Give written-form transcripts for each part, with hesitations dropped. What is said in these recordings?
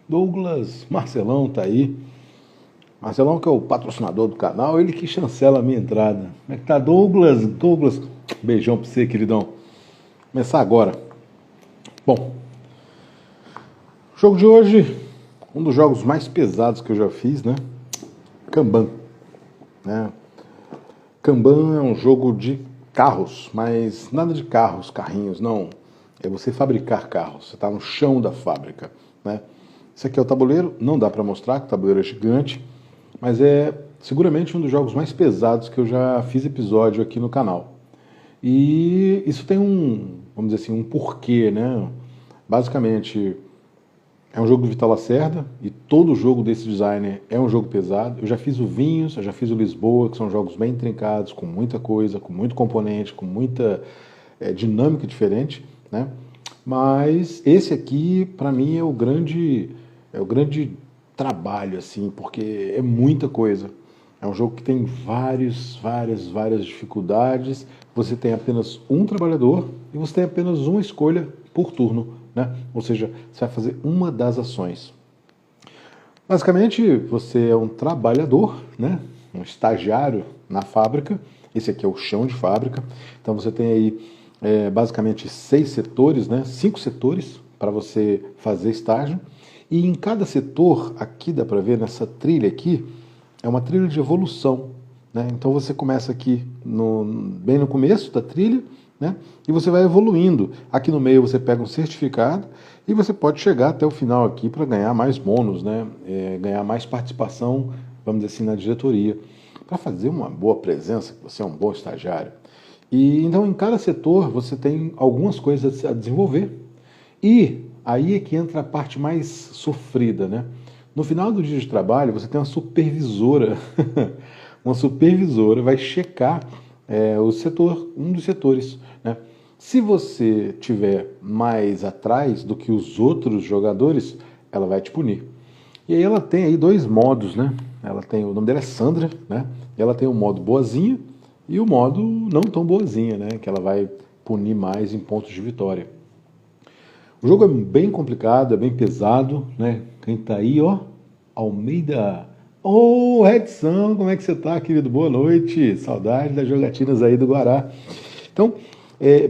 Douglas Marcelão tá aí. Marcelão, que é o patrocinador do canal, ele que chancela a minha entrada. Como é que tá, Douglas? Douglas, beijão pra você, queridão. Começar agora. Bom, jogo de hoje, um dos jogos mais pesados que eu já fiz, né? Kanban. Né? Kanban é um jogo de carros, mas nada de carros, carrinhos, não. É você fabricar carros. Você está no chão da fábrica, né? Esse aqui é o tabuleiro, não dá para mostrar, que o tabuleiro é gigante, mas é seguramente um dos jogos mais pesados que eu já fiz episódio aqui no canal. E isso tem vamos dizer assim, um porquê, né? Basicamente, é um jogo do Vital Lacerda e todo jogo desse designer é um jogo pesado. Eu já fiz o Vinhos, eu já fiz o Lisboa, que são jogos bem intrincados, com muita coisa, com muito componente, com muita dinâmica diferente, né? Mas esse aqui, para mim, é o grande trabalho, assim, porque é muita coisa. É um jogo que tem várias dificuldades. Você tem apenas um trabalhador e você tem apenas uma escolha por turno, né? Ou seja, você vai fazer uma das ações. Basicamente, você é um trabalhador, né? Um estagiário na fábrica. Esse aqui é o chão de fábrica. Então você tem aí basicamente 6 setores, né? 5 setores para você fazer estágio. E em cada setor, aqui dá para ver nessa trilha aqui, é uma trilha de evolução, né? Então você começa aqui bem no começo da trilha, né? E você vai evoluindo. Aqui no meio você pega um certificado e você pode chegar até o final aqui para ganhar mais bônus, né? Ganhar mais participação, vamos dizer assim, na diretoria, para fazer uma boa presença, que você é um bom estagiário. E então em cada setor você tem algumas coisas a desenvolver. E aí é que entra a parte mais sofrida, né? No final do dia de trabalho, você tem uma supervisora. Uma supervisora vai checar um dos setores, né? Se você tiver mais atrás do que os outros jogadores, ela vai te punir. E aí ela tem aí 2 modos, né? O nome dela é Sandra, né? E ela tem o modo boazinha e o modo não tão boazinha, né? Que ela vai punir mais em pontos de vitória. O jogo é bem complicado, é bem pesado, né? Quem tá aí, ó, Almeida. Ô, Redson, como é que você tá, querido? Boa noite. Saudade das jogatinas aí do Guará. Então,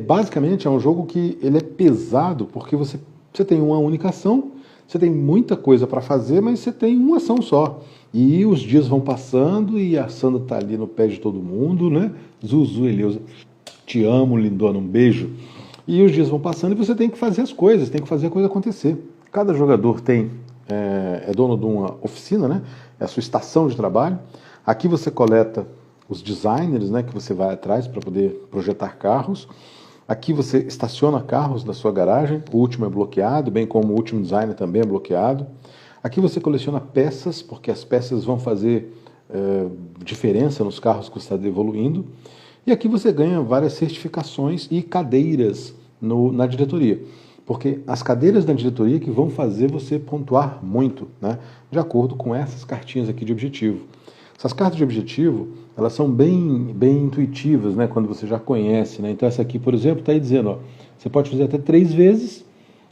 basicamente é um jogo que ele é pesado porque você tem uma única ação, você tem muita coisa para fazer, mas você tem uma ação só. E os dias vão passando e a Sandra tá ali no pé de todo mundo, né? Zuzu, Eleusa, te amo, lindona, um beijo. E os dias vão passando e você tem que fazer as coisas, tem que fazer a coisa acontecer. Cada jogador é dono de uma oficina, né? É a sua estação de trabalho. Aqui você coleta os designers, né, que você vai atrás para poder projetar carros. Aqui você estaciona carros na sua garagem, o último é bloqueado, bem como o último designer também é bloqueado. Aqui você coleciona peças, porque as peças vão fazer diferença nos carros que você está evoluindo. E aqui você ganha várias certificações e cadeiras na diretoria. Porque as cadeiras da diretoria que vão fazer você pontuar muito, né? De acordo com essas cartinhas aqui de objetivo. Essas cartas de objetivo, elas são bem intuitivas, né? Quando você já conhece, né? Então essa aqui, por exemplo, está aí dizendo, ó, você pode fazer até 3 vezes,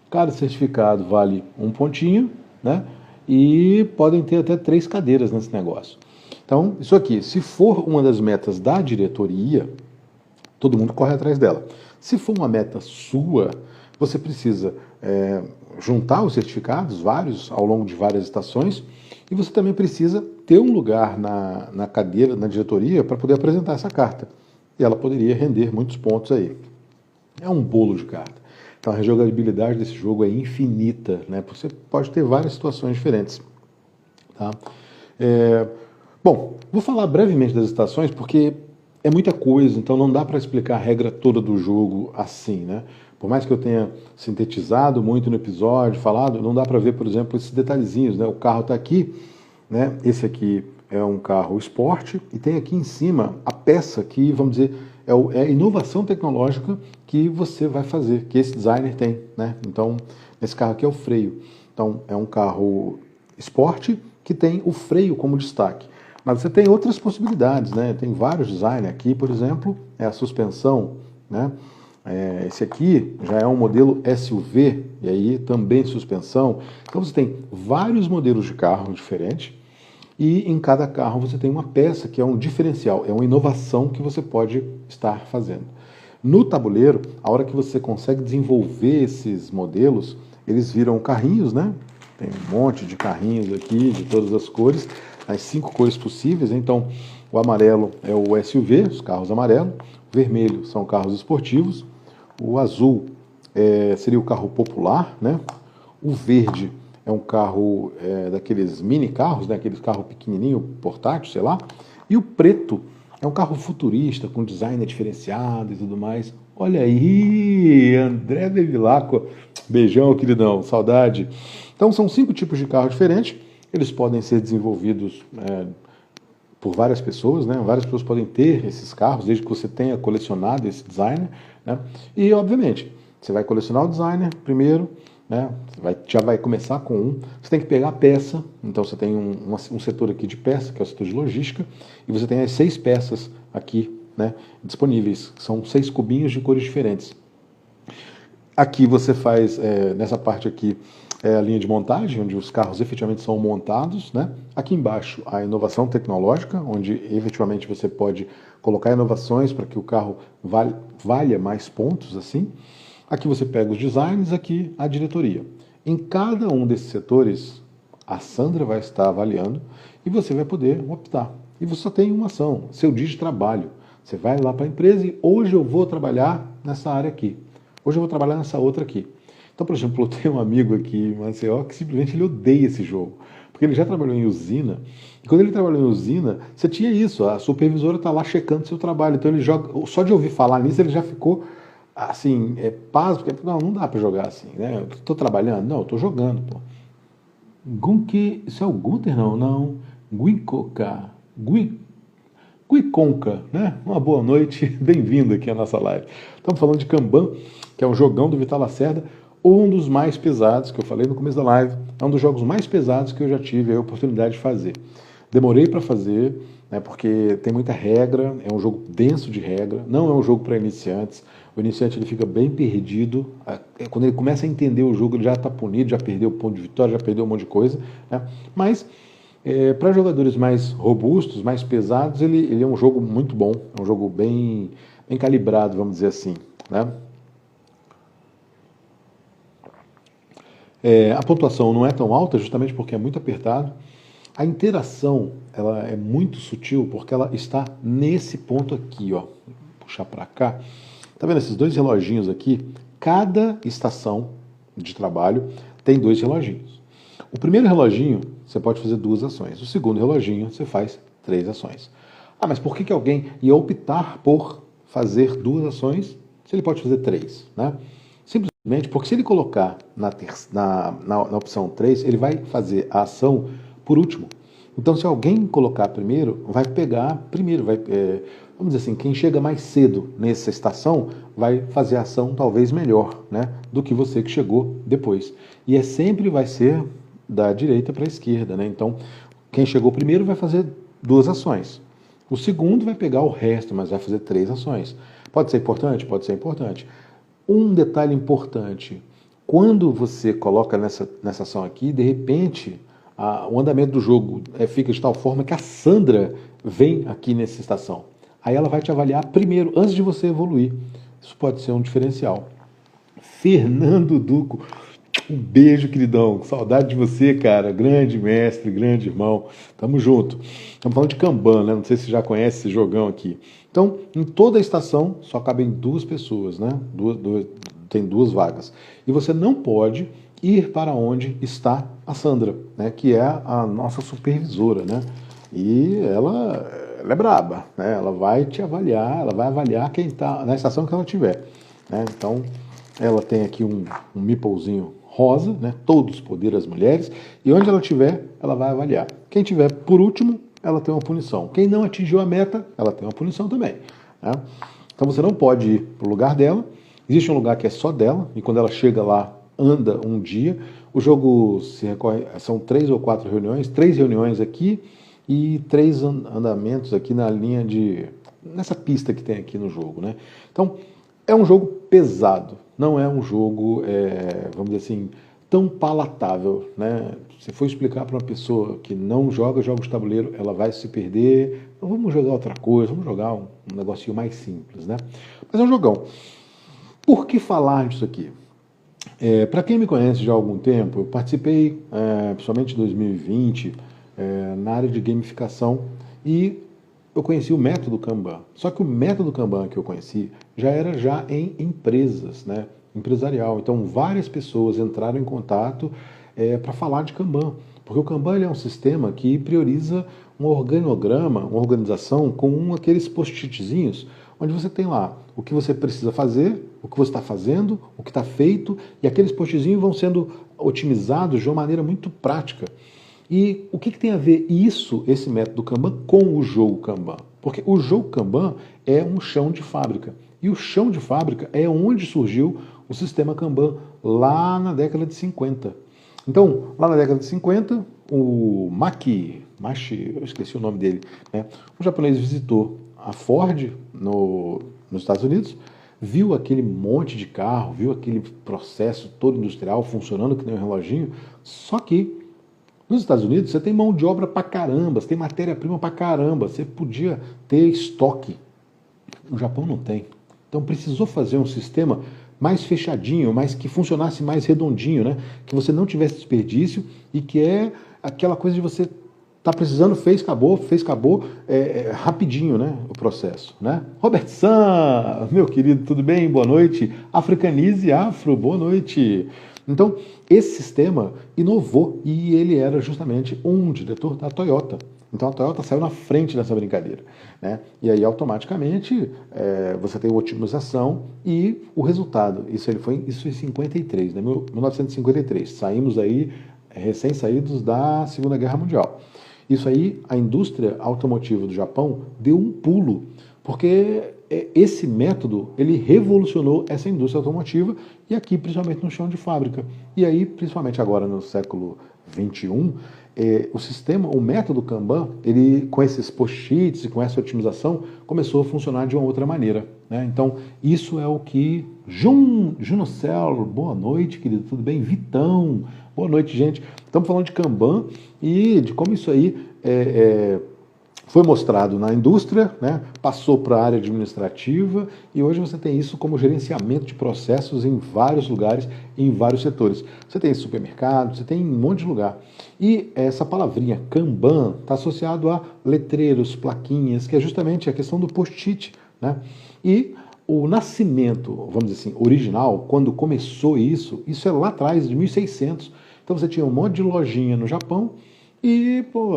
cada certificado vale 1 pontinho, né? E podem ter até 3 cadeiras nesse negócio. Então, isso aqui, se for uma das metas da diretoria, todo mundo corre atrás dela. Se for uma meta sua, você precisa juntar os certificados, vários, ao longo de várias estações, e você também precisa ter um lugar na cadeira, na diretoria, para poder apresentar essa carta. E ela poderia render muitos pontos aí. É um bolo de carta. Então a rejogabilidade desse jogo é infinita, né? Você pode ter várias situações diferentes. Tá? Bom, vou falar brevemente das estações, porque é muita coisa, então não dá para explicar a regra toda do jogo assim, né? Por mais que eu tenha sintetizado muito no episódio, falado, não dá para ver, por exemplo, esses detalhezinhos, né? O carro está aqui, né? Esse aqui é um carro esporte e tem aqui em cima a peça que, vamos dizer, é a inovação tecnológica que você vai fazer, que esse designer tem, né? Então, esse carro aqui é o freio. Então, é um carro esporte que tem o freio como destaque. Mas você tem outras possibilidades, né? Tem vários designers aqui, por exemplo, é a suspensão, né? Esse aqui já é um modelo SUV, e aí também suspensão. Então você tem vários modelos de carro diferentes, e em cada carro você tem uma peça que é um diferencial, é uma inovação que você pode estar fazendo. No tabuleiro, a hora que você consegue desenvolver esses modelos, eles viram carrinhos, né? Tem um monte de carrinhos aqui, de todas as cores, as 5 cores possíveis. Então, o amarelo é o SUV, os carros amarelos, o vermelho são carros esportivos, o azul seria o carro popular, né? O verde é um carro daqueles mini carros, né? Aqueles carros pequenininho, portátil, sei lá. E o preto é um carro futurista, com design diferenciado e tudo mais. Olha aí, André Bevilacqua. Beijão, queridão, saudade. Então são 5 tipos de carro diferentes. Eles podem ser desenvolvidos por várias pessoas, né? Várias pessoas podem ter esses carros, desde que você tenha colecionado esse designer, né? E, obviamente, você vai colecionar o designer primeiro, né? Já vai começar com um. Você tem que pegar a peça, então você tem um setor aqui de peça, que é o setor de logística, e você tem as 6 peças aqui, né, disponíveis. São 6 cubinhos de cores diferentes. Aqui você faz, nessa parte aqui, a linha de montagem, onde os carros efetivamente são montados, né? Aqui embaixo, a inovação tecnológica, onde efetivamente você pode colocar inovações para que o carro valha mais pontos, assim. Aqui você pega os designs, aqui a diretoria. Em cada um desses setores, a Sandra vai estar avaliando e você vai poder optar. E você só tem uma ação, seu dia de trabalho. Você vai lá para a empresa e hoje eu vou trabalhar nessa área aqui. Hoje eu vou trabalhar nessa outra aqui. Então, por exemplo, eu tenho um amigo aqui em Maceió que simplesmente ele odeia esse jogo. Porque ele já trabalhou em usina, e quando ele trabalhou em usina, você tinha isso, a supervisora está lá checando seu trabalho. Então ele joga, só de ouvir falar nisso, ele já ficou assim, pasmo, porque não dá para jogar assim, né? Estou trabalhando? Não, estou jogando, pô. Gunke, isso é o Gunter? Não. Guicoca. Guiconca, né? Uma boa noite, bem-vindo aqui à nossa live. Estamos falando de Kanban, que é um jogão do Vital Lacerda, um dos mais pesados, que eu falei no começo da live, é um dos jogos mais pesados que eu já tive a oportunidade de fazer. Demorei para fazer, né, porque tem muita regra, é um jogo denso de regra, não é um jogo para iniciantes. O iniciante ele fica bem perdido, quando ele começa a entender o jogo ele já está punido, já perdeu o ponto de vitória, já perdeu um monte de coisa, né? Mas para jogadores mais robustos, mais pesados, ele é um jogo muito bom, é um jogo bem calibrado, vamos dizer assim, né? A pontuação não é tão alta, justamente porque é muito apertado. A interação ela é muito sutil, porque ela está nesse ponto aqui, ó. Vou puxar para cá. Tá vendo esses 2 reloginhos aqui? Cada estação de trabalho tem 2 reloginhos. O primeiro reloginho, você pode fazer 2 ações. O segundo reloginho, você faz 3 ações. Ah, mas por que alguém ia optar por fazer 2 ações se ele pode fazer 3, né? Simplesmente porque se ele colocar na opção 3, ele vai fazer a ação por último. Então, se alguém colocar primeiro, vai pegar primeiro. Vamos dizer assim, quem chega mais cedo nessa estação vai fazer a ação talvez melhor, né, do que você que chegou depois. E sempre vai ser da direita para a esquerda, né? Então, quem chegou primeiro vai fazer 2 ações. O segundo vai pegar o resto, mas vai fazer 3 ações. Pode ser importante? Pode ser importante. Um detalhe importante, quando você coloca nessa ação aqui, de repente, o andamento do jogo fica de tal forma que a Sandra vem aqui nessa estação. Aí ela vai te avaliar primeiro, antes de você evoluir. Isso pode ser um diferencial. Fernando Duco, um beijo, queridão. Saudade de você, cara. Grande mestre, grande irmão. Tamo junto. Estamos falando de Kanban, né? Não sei se você já conhece esse jogão aqui. Então, em toda a estação, só cabem 2 pessoas, né? Tem 2 vagas. E você não pode ir para onde está a Sandra, né? Que é a nossa supervisora, né? E ela é braba, né? Ela vai te avaliar, ela vai avaliar quem está na estação que ela tiver, né? Então, ela tem aqui um meeplezinho rosa, né? Todos os poderes das mulheres, e onde ela tiver, ela vai avaliar. Quem tiver por último, ela tem uma punição. Quem não atingiu a meta, ela tem uma punição também, né? Então você não pode ir para o lugar dela. Existe um lugar que é só dela, e quando ela chega lá, anda um dia. O jogo são 3 ou 4 reuniões, 3 reuniões aqui e 3 andamentos aqui nessa pista que tem aqui no jogo, né? Então, É um jogo pesado, não é um jogo, vamos dizer assim, tão palatável, né? Se for explicar para uma pessoa que não joga jogos de tabuleiro, ela vai se perder. Então vamos jogar outra coisa, vamos jogar um negocinho mais simples, né? Mas é um jogão. Por que falar disso aqui? Para quem me conhece já há algum tempo, eu participei, principalmente em 2020, na área de gamificação e eu conheci o método Kanban. Só que o método Kanban que eu conheci já era já em empresas, né? Empresarial. Então várias pessoas entraram em contato para falar de Kanban. Porque o Kanban é um sistema que prioriza um organograma, uma organização com aqueles post-itzinhos, onde você tem lá o que você precisa fazer, o que você está fazendo, o que está feito, e aqueles postzinhos vão sendo otimizados de uma maneira muito prática. E o que tem a ver isso, esse método Kanban, com o jogo Kanban? Porque o jogo Kanban é um chão de fábrica. E o chão de fábrica é onde surgiu o sistema Kanban, lá na década de 50. Então, lá na década de 50, o Mashi, eu esqueci o nome dele, né? O japonês visitou a Ford nos Estados Unidos, viu aquele monte de carro, viu aquele processo todo industrial funcionando que nem um reloginho, só que nos Estados Unidos você tem mão de obra pra caramba, você tem matéria-prima pra caramba, você podia ter estoque. No Japão não tem. Então precisou fazer um sistema mais fechadinho, mas que funcionasse mais redondinho, né? Que você não tivesse desperdício e que é aquela coisa de você tá precisando, fez, acabou, rapidinho, né? O processo, né? Robert San, meu querido, tudo bem? Boa noite. Africanize Afro, boa noite. Então, esse sistema inovou e ele era justamente um diretor da Toyota. Então a Toyota saiu na frente dessa brincadeira, né? E aí automaticamente você tem otimização e o resultado. Isso em 53, né? 1953. Saímos aí recém-saídos da Segunda Guerra Mundial. Isso aí, a indústria automotiva do Japão deu um pulo, porque esse método, ele revolucionou essa indústria automotiva e aqui, principalmente no chão de fábrica. E aí, principalmente agora no século XXI, o sistema, o método Kanban, ele com esses post-its e com essa otimização, começou a funcionar de uma outra maneira, né? Então, isso é o que... Junocel, boa noite, querido, tudo bem? Vitão, boa noite, gente. Estamos falando de Kanban e de como isso aí foi mostrado na indústria, né? Passou para a área administrativa e hoje você tem isso como gerenciamento de processos em vários lugares, em vários setores. Você tem supermercado, você tem um monte de lugar. E essa palavrinha Kanban está associado a letreiros, plaquinhas, que é justamente a questão do post-it, né? E o nascimento, vamos dizer assim, original, quando começou isso é lá atrás, de 1600. Então você tinha um monte de lojinha no Japão e, pô,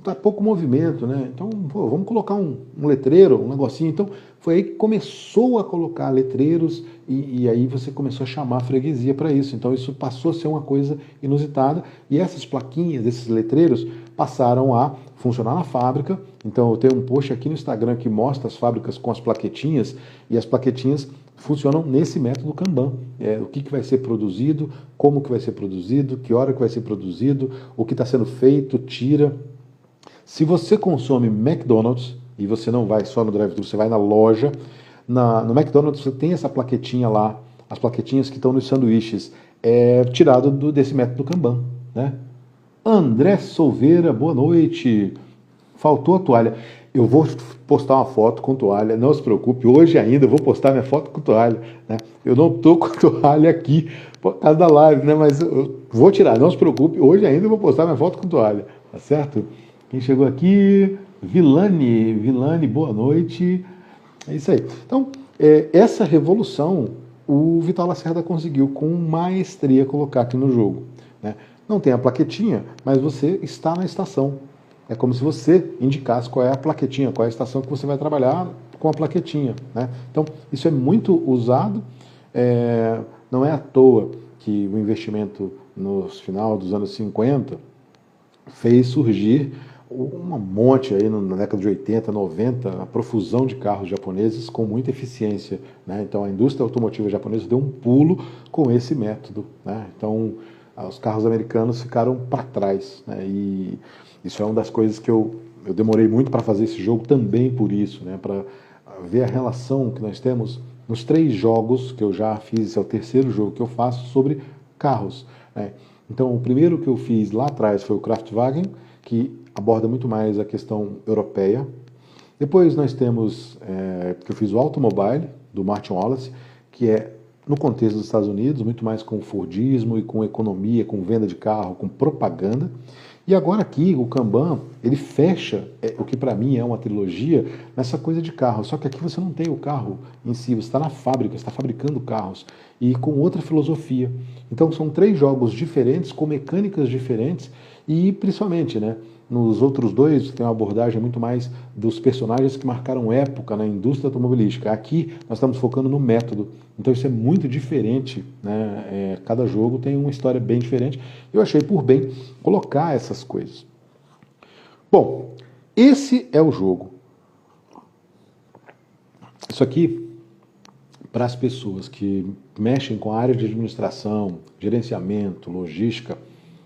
tá pouco movimento, né? Então, pô, vamos colocar um letreiro, um negocinho. Então, foi aí que começou a colocar letreiros e aí você começou a chamar a freguesia para isso. Então, isso passou a ser uma coisa inusitada e essas plaquinhas, esses letreiros, passaram a funcionar na fábrica. Então, eu tenho um post aqui no Instagram que mostra as fábricas com as plaquetinhas e as plaquetinhas funcionam nesse método Kanban. O que vai ser produzido, como que vai ser produzido, que hora que vai ser produzido, o que está sendo feito, tira. Se você consome McDonald's, e você não vai só no drive-thru, você vai na loja, no McDonald's você tem essa plaquetinha lá, as plaquetinhas que estão nos sanduíches, tirado desse método Kanban, né? André Solveira, boa noite. Faltou a toalha. Eu vou postar uma foto com toalha, não se preocupe, hoje ainda eu vou postar minha foto com toalha, né? Eu não estou com toalha aqui por causa da live, né? Mas eu vou tirar, não se preocupe, hoje ainda eu vou postar minha foto com toalha, tá certo? Quem chegou aqui? Vilane, boa noite. É isso aí. Então, essa revolução o Vital Lacerda conseguiu com maestria colocar aqui no jogo, né? Não tem a plaquetinha, mas você está na estação. É como se você indicasse qual é a plaquetinha, qual é a estação que você vai trabalhar com a plaquetinha, né? Então, isso é muito usado. Não é à toa que o investimento no final dos anos 50 fez surgir um monte aí na década de 80, 90, a profusão de carros japoneses com muita eficiência, né? Então, a indústria automotiva japonesa deu um pulo com esse método, né? Então, os carros americanos ficaram para trás, né? E isso é uma das coisas que eu demorei muito para fazer esse jogo também por isso, né? Para ver a relação que nós temos nos 3 jogos que eu já fiz, esse é o terceiro jogo que eu faço sobre carros, né? Então, o primeiro que eu fiz lá atrás foi o Kraftwagen, que aborda muito mais a questão europeia. Depois nós temos, que eu fiz o Automobile, do Martin Wallace, que é no contexto dos Estados Unidos, muito mais com Fordismo e com economia, com venda de carro, com propaganda. E agora aqui, o Kanban, ele fecha o que para mim é uma trilogia nessa coisa de carro. Só que aqui você não tem o carro em si, você está na fábrica, você está fabricando carros e com outra filosofia. Então são 3 jogos diferentes, com mecânicas diferentes e principalmente, né, nos outros 2 tem uma abordagem muito mais dos personagens que marcaram época na indústria automobilística. Aqui nós estamos focando no método. Então isso é muito diferente, né? Cada jogo tem uma história bem diferente. Eu achei por bem colocar essas coisas. Bom, esse é o jogo. Isso aqui, para as pessoas que mexem com a área de administração, gerenciamento, logística,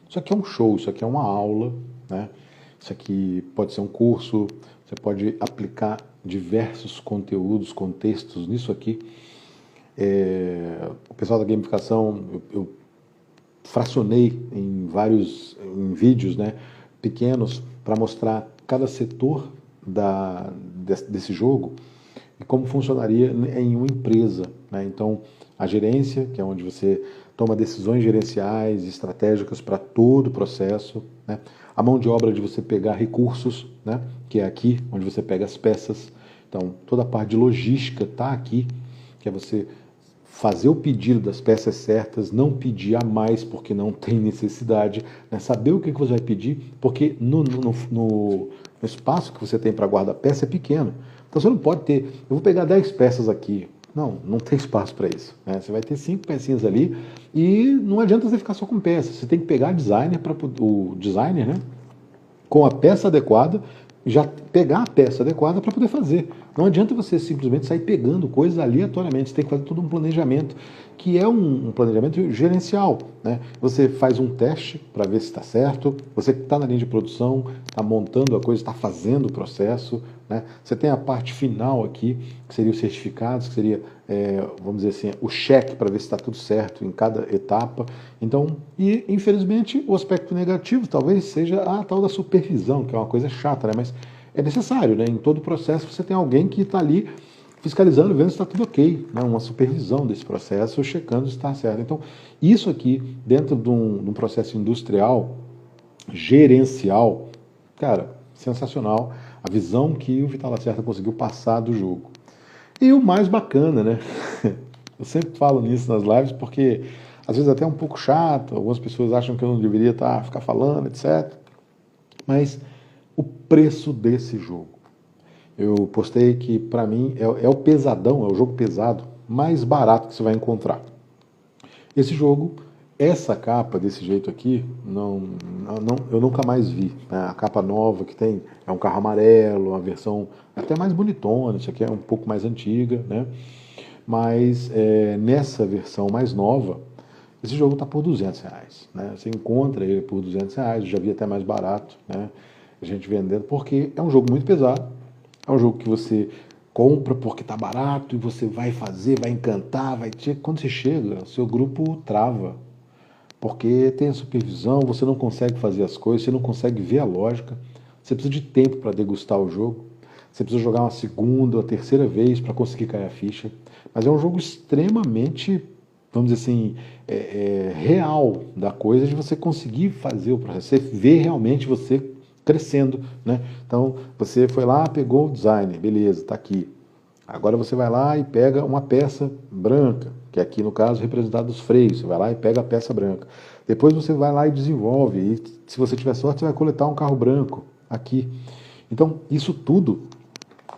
isso aqui é um show, isso aqui é uma aula, né? Isso aqui pode ser um curso, você pode aplicar diversos conteúdos, contextos nisso aqui. O pessoal da gamificação, eu fracionei em vídeos, né, pequenos para mostrar cada setor desse jogo e como funcionaria em uma empresa, né? Então, a gerência, que é onde você toma decisões gerenciais, estratégicas para todo o processo, né? A mão de obra de você pegar recursos, né? Que é aqui onde você pega as peças. Então, toda a parte de logística está aqui, que é você fazer o pedido das peças certas, não pedir a mais porque não tem necessidade, né? Saber o que você vai pedir, porque no espaço que você tem para guardar peça é pequeno. Então você não pode ter, eu vou pegar 10 peças aqui. Não tem espaço para isso, né? Você vai ter 5 pecinhas ali e não adianta você ficar só com peças. Você tem que pegar o designer, né? Com a peça adequada, já pegar a peça adequada para poder fazer. Não adianta você simplesmente sair pegando coisas aleatoriamente. Você tem que fazer todo um planejamento, que é um planejamento gerencial, né? Você faz um teste para ver se está certo. Você que está na linha de produção, está montando a coisa, está fazendo o processo, né? Você tem a parte final aqui, que seria os certificados, que seria, vamos dizer assim, o cheque para ver se está tudo certo em cada etapa. Então, e infelizmente o aspecto negativo talvez seja a tal da supervisão, que é uma coisa chata, né? Mas é necessário, né? Em todo o processo você tem alguém que está ali fiscalizando, vendo se está tudo ok, né? Uma supervisão desse processo, checando se está certo. Então, isso aqui, dentro de um processo industrial, gerencial, cara, sensacional a visão que o Vital Lacerda conseguiu passar do jogo. E o mais bacana, né? Eu sempre falo nisso nas lives porque às vezes até é um pouco chato, algumas pessoas acham que eu não deveria ficar falando, etc. Mas o preço desse jogo. Eu postei que para mim é o pesadão, é o jogo pesado mais barato que você vai encontrar. Esse jogo, essa capa desse jeito aqui, eu nunca mais vi, né? A capa nova que tem é um carro amarelo, uma versão até mais bonitona, isso aqui é um pouco mais antiga, né? Mas nessa versão mais nova, esse jogo está por R$200, né? Você encontra ele por R$200, eu já vi até mais barato, né? A gente vendendo, porque é um jogo muito pesado, é um jogo que você compra porque está barato e você vai fazer, vai encantar, quando você chega, o seu grupo trava. Porque tem a supervisão, você não consegue fazer as coisas, você não consegue ver a lógica, você precisa de tempo para degustar o jogo, você precisa jogar uma segunda ou terceira vez para conseguir cair a ficha. Mas é um jogo extremamente, vamos dizer assim, real da coisa, de você conseguir fazer o processo, você vê realmente você crescendo, né? Então, você foi lá, pegou o design, beleza, está aqui. Agora você vai lá e pega uma peça branca, que aqui no caso representado os freios, você vai lá e pega a peça branca. Depois você vai lá e desenvolve, e se você tiver sorte você vai coletar um carro branco aqui. Então isso tudo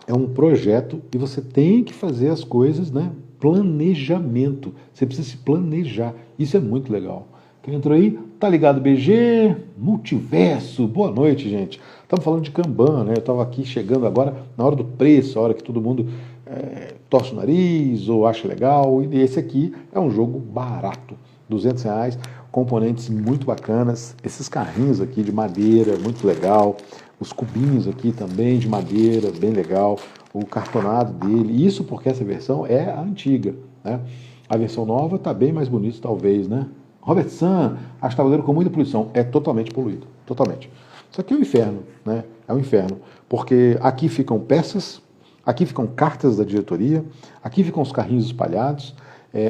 é um projeto e você tem que fazer as coisas, né? Planejamento, você precisa se planejar, isso é muito legal. Quem entrou aí, tá ligado BG, Multiverso, boa noite gente. Estamos falando de Kanban, né? Eu estava aqui chegando agora na hora do preço, a hora que todo mundo torce o nariz ou acha legal. E esse aqui é um jogo barato, R$200, componentes muito bacanas. Esses carrinhos aqui de madeira, muito legal. Os cubinhos aqui também de madeira, bem legal. O cartonado dele, isso porque essa versão é a antiga, né? A versão nova está bem mais bonita, talvez, né? Robert Sun, acho tabuleiro com muita poluição. É totalmente poluído, totalmente. Isso aqui é um inferno, né? É um inferno. Porque aqui ficam peças, aqui ficam cartas da diretoria, aqui ficam os carrinhos espalhados,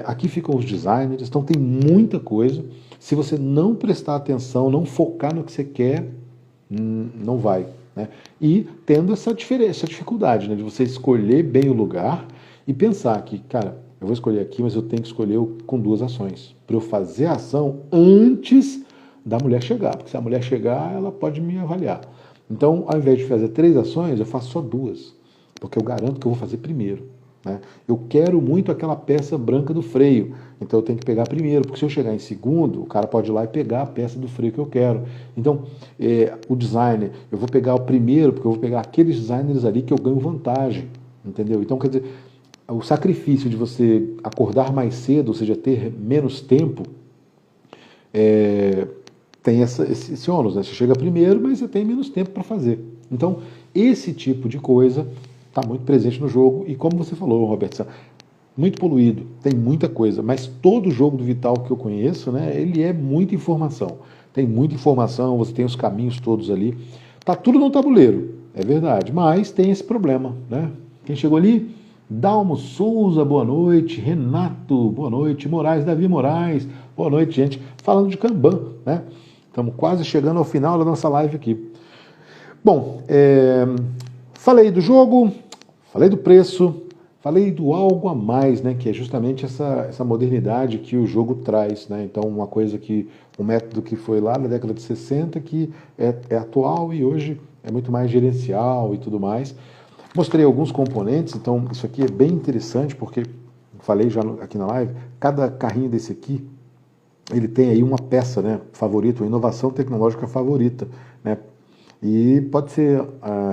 aqui ficam os designers, então tem muita coisa. Se você não prestar atenção, não focar no que você quer, não vai. Né? E tendo essa dificuldade, né, de você escolher bem o lugar e pensar que, cara, eu vou escolher aqui, mas eu tenho que escolher com duas ações. Para eu fazer a ação antes da mulher chegar. Porque se a mulher chegar, ela pode me avaliar. Então, ao invés de fazer 3 ações, eu faço só 2. Porque eu garanto que eu vou fazer primeiro. Né? Eu quero muito aquela peça branca do freio. Então eu tenho que pegar primeiro. Porque se eu chegar em segundo, o cara pode ir lá e pegar a peça do freio que eu quero. Então, o designer, eu vou pegar o primeiro, porque eu vou pegar aqueles designers ali que eu ganho vantagem. Entendeu? Então, quer dizer, o sacrifício de você acordar mais cedo, ou seja, ter menos tempo, tem esse ônus, né? Você chega primeiro, mas você tem menos tempo para fazer. Então, esse tipo de coisa está muito presente no jogo, e como você falou, Roberto, muito poluído, tem muita coisa, mas todo jogo do Vital que eu conheço, né, ele é muita informação. Tem muita informação, você tem os caminhos todos ali. Tá tudo no tabuleiro, é verdade, mas tem esse problema, né? Quem chegou ali? Dalmo Souza, boa noite. Renato, boa noite. Moraes, Davi Moraes, boa noite, gente. Falando de Kanban, né? Estamos quase chegando ao final da nossa live aqui. Bom, falei do jogo, falei do preço, falei do algo a mais, né? Que é justamente essa modernidade que o jogo traz, né? Então, um método que foi lá na década de 60 que é atual e hoje é muito mais gerencial e tudo mais. Mostrei alguns componentes, então isso aqui é bem interessante, porque falei já aqui na live, cada carrinho desse aqui, ele tem aí uma peça, né, favorita, uma inovação tecnológica favorita, né, e pode ser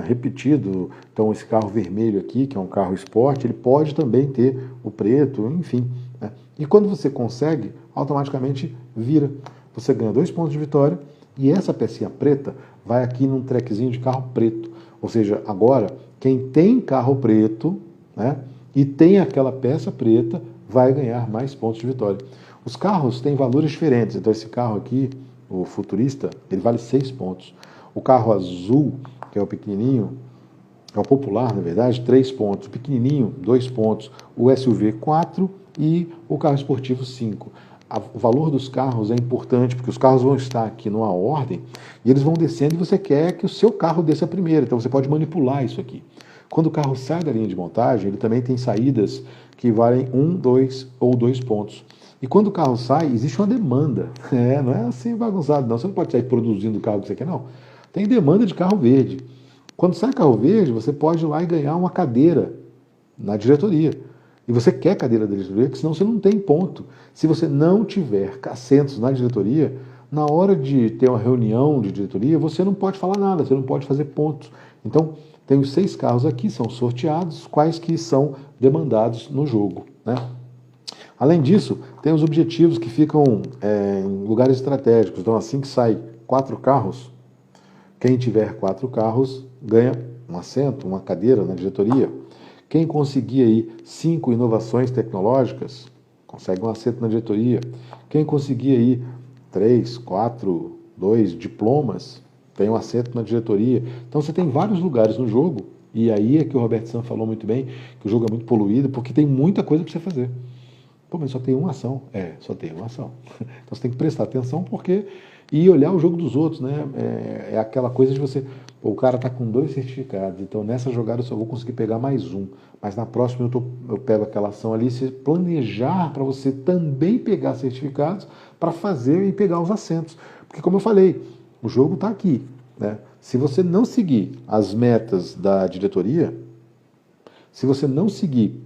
repetido. Então esse carro vermelho aqui, que é um carro esporte, ele pode também ter o preto, enfim. Né, e quando você consegue, automaticamente vira. Você ganha 2 pontos de vitória, e essa pecinha preta vai aqui num trequezinho de carro preto. Ou seja, agora, quem tem carro preto, né, e tem aquela peça preta, vai ganhar mais pontos de vitória. Os carros têm valores diferentes. Então esse carro aqui, o futurista, ele vale 6 pontos. O carro azul, que é o pequenininho, é o popular, na verdade, 3 pontos. O pequenininho, 2 pontos. O SUV, 4. E o carro esportivo, 5. O valor dos carros é importante, porque os carros vão estar aqui numa ordem e eles vão descendo e você quer que o seu carro desça primeiro. Então você pode manipular isso aqui. Quando o carro sai da linha de montagem, ele também tem saídas que valem 1, 2 ou 2 pontos. E quando o carro sai, existe uma demanda. Não é assim bagunçado, não. Você não pode sair produzindo o carro que você quer, não. Tem demanda de carro verde. Quando sai carro verde, você pode ir lá e ganhar uma cadeira na diretoria. E você quer cadeira da diretoria, porque senão você não tem ponto. Se você não tiver assentos na diretoria, na hora de ter uma reunião de diretoria, você não pode falar nada, você não pode fazer pontos. Então, tem os 6 carros aqui, são sorteados, quais que são demandados no jogo. Né? Além disso, tem os objetivos que ficam em lugares estratégicos. Então, assim que sai 4 carros, quem tiver 4 carros ganha um assento, uma cadeira na diretoria. Quem conseguir aí 5 inovações tecnológicas, consegue um assento na diretoria. Quem conseguir aí 3, 4, 2 diplomas, tem um assento na diretoria. Então você tem vários lugares no jogo, e aí é que o Robert Sun falou muito bem, que o jogo é muito poluído, porque tem muita coisa para você fazer. Pô, mas só tem uma ação. Só tem uma ação. Então você tem que prestar atenção porque... E olhar o jogo dos outros, né? É aquela coisa de você... Pô, o cara tá com 2 certificados, então nessa jogada eu só vou conseguir pegar mais um. Mas na próxima eu pego aquela ação ali, se planejar para você também pegar certificados para fazer e pegar os assentos. Porque como eu falei, o jogo está aqui. Né? Se você não seguir as metas da diretoria, se você não seguir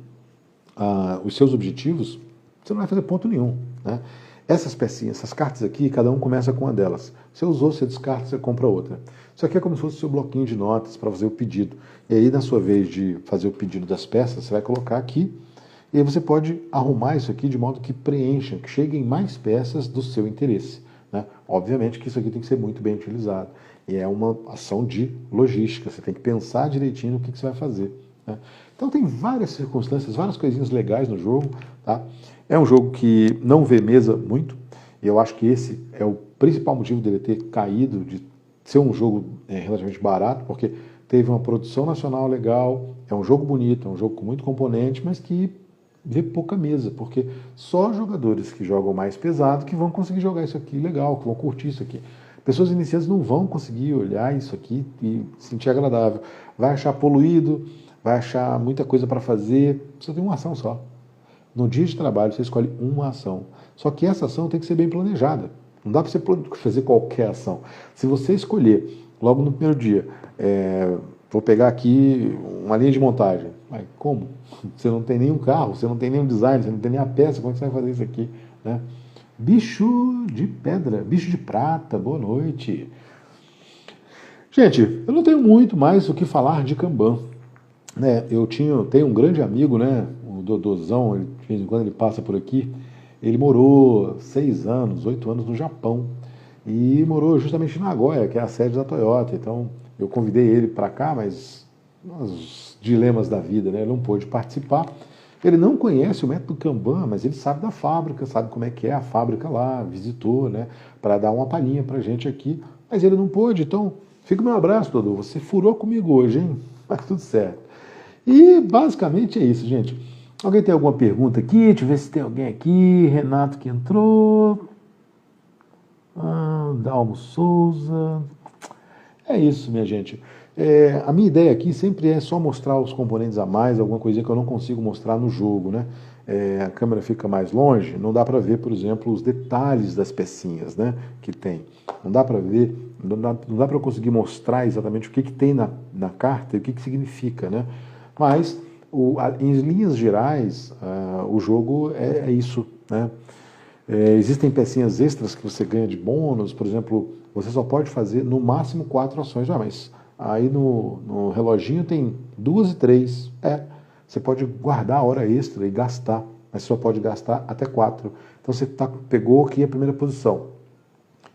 os seus objetivos, você não vai fazer ponto nenhum. Né? Essas pecinhas, essas cartas aqui, cada um começa com uma delas. Você usou, você descarta, você compra outra. Isso aqui é como se fosse o seu bloquinho de notas para fazer o pedido. E aí, na sua vez de fazer o pedido das peças, você vai colocar aqui. E aí você pode arrumar isso aqui de modo que preencha, que cheguem mais peças do seu interesse. Né? Obviamente que isso aqui tem que ser muito bem utilizado. E é uma ação de logística, você tem que pensar direitinho no que você vai fazer, né? Então tem várias circunstâncias, várias coisinhas legais no jogo, tá? É um jogo que não vê mesa muito, e eu acho que esse é o principal motivo dele ter caído, de ser um jogo relativamente barato, porque teve uma produção nacional legal, é um jogo bonito, é um jogo com muito componente, mas que vê pouca mesa, porque só jogadores que jogam mais pesado que vão conseguir jogar isso aqui legal, que vão curtir isso aqui. Pessoas iniciantes não vão conseguir olhar isso aqui e sentir agradável. Vai achar poluído, vai achar muita coisa para fazer, você tem uma ação só. No dia de trabalho você escolhe uma ação. Só que essa ação tem que ser bem planejada. Não dá para você fazer qualquer ação. Se você escolher logo no primeiro dia, vou pegar aqui uma linha de montagem. Mas como? Você não tem nenhum carro, você não tem nenhum design, você não tem nem a peça, como é que você vai fazer isso aqui, né? Bicho de pedra, bicho de prata, boa noite. Gente, eu não tenho muito mais o que falar de Kanban, né? Tenho um grande amigo, né? O Dodozão, de vez em quando ele passa por aqui. Ele morou 6 anos, 8 anos no Japão e morou justamente em Nagoya, que é a sede da Toyota. Então eu convidei ele para cá, mas os dilemas da vida, né? Ele não pôde participar. Ele não conhece o método Kanban, mas ele sabe da fábrica, sabe como é que é a fábrica lá, visitou, né? Para dar uma palhinha para a gente aqui. Mas ele não pôde, então fica o meu abraço, Dodô. Você furou comigo hoje, hein? Mas tudo certo. E basicamente é isso, gente. Alguém tem alguma pergunta aqui? Deixa eu ver se tem alguém aqui. Renato que entrou. Dalmo Souza. É isso, minha gente. A minha ideia aqui sempre é só mostrar os componentes a mais, alguma coisa que eu não consigo mostrar no jogo, né? A câmera fica mais longe, não dá para ver, por exemplo, os detalhes das pecinhas, né, que tem. Não dá para ver, não dá para conseguir mostrar exatamente o que tem na carta e o que significa, né? Mas, em linhas gerais, o jogo é isso, né? Existem pecinhas extras que você ganha de bônus, por exemplo, você só pode fazer no máximo 4 ações, mas aí no reloginho tem 2 e 3. Você pode guardar a hora extra e gastar, mas só pode gastar até 4. Então você pegou aqui a primeira posição,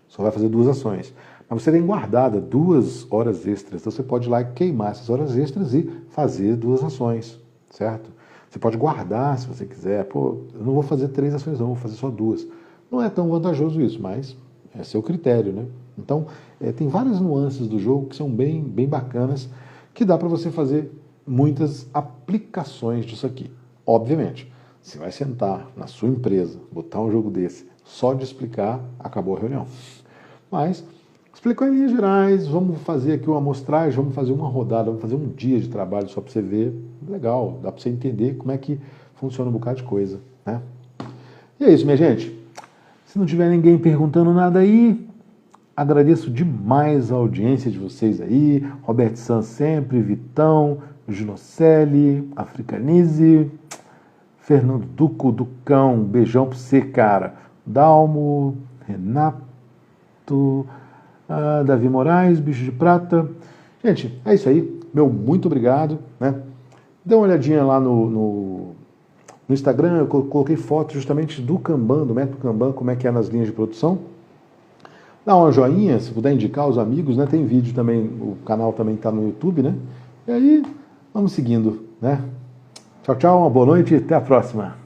só vai fazer 2 ações. Mas você tem guardada 2 horas extras, então você pode ir lá e queimar essas horas extras e fazer 2 ações, certo? Você pode guardar se você quiser. Pô, eu não vou fazer 3 ações não, vou fazer só 2. Não é tão vantajoso isso, mas é seu critério, né? Então, tem várias nuances do jogo que são bem, bem bacanas, que dá para você fazer muitas aplicações disso aqui. Obviamente, você vai sentar na sua empresa, botar um jogo desse, só de explicar, acabou a reunião. Mas, explicou em linhas gerais, vamos fazer aqui uma amostragem, vamos fazer uma rodada, vamos fazer um dia de trabalho só para você ver. Legal, dá para você entender como é que funciona um bocado de coisa, né? E é isso, minha gente. Se não tiver ninguém perguntando nada aí, agradeço demais a audiência de vocês aí. Robert San sempre, Vitão, Ginocelli, Africanize, Fernando Ducão, beijão pra você, cara. Dalmo, Renato, Davi Moraes, Bicho de Prata. Gente, é isso aí. Meu muito obrigado, né? Dê uma olhadinha lá no Instagram, eu coloquei fotos justamente do Kanban, do método Kanban, como é que é nas linhas de produção. Dá uma joinha, se puder indicar os amigos, né? Tem vídeo também, o canal também está no YouTube, né? E aí, vamos seguindo, né? Tchau, tchau, uma boa noite e até a próxima.